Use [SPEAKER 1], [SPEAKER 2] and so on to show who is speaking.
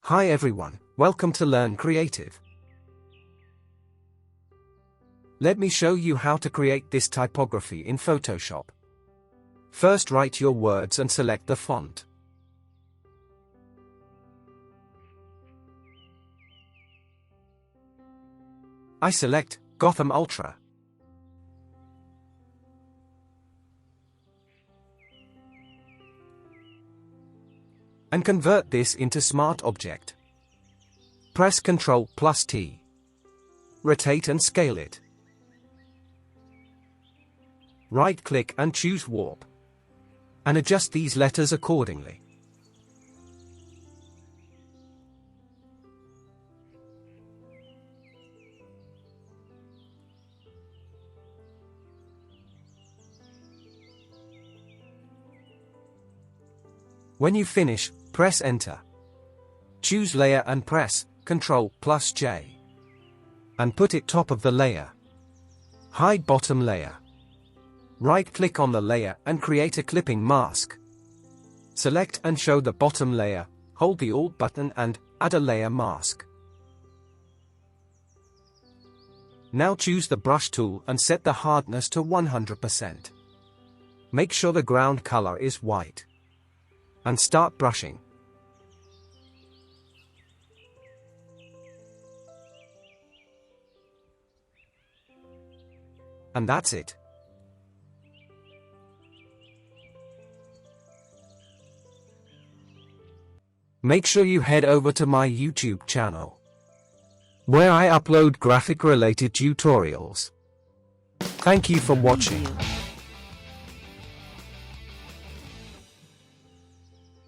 [SPEAKER 1] Hi everyone, welcome to Learn Creative. Let me show you how to create this typography in Photoshop. First, write your words and select the font. I select Gotham Ultra. And convert this into Smart Object. Press Ctrl+T. Rotate and scale it. Right-click and choose Warp. And adjust these letters accordingly. When you finish, press Enter. Choose Layer and press Ctrl+J. And put it top of the layer. Hide bottom layer. Right-click on the layer and create a clipping mask. Select and show the bottom layer, hold the Alt button and add a layer mask. Now choose the brush tool and set the hardness to 100%. Make sure the ground color is white. And start brushing. And that's it. Make sure you head over to my YouTube channel, where I upload graphic-related tutorials. Thank you for watching.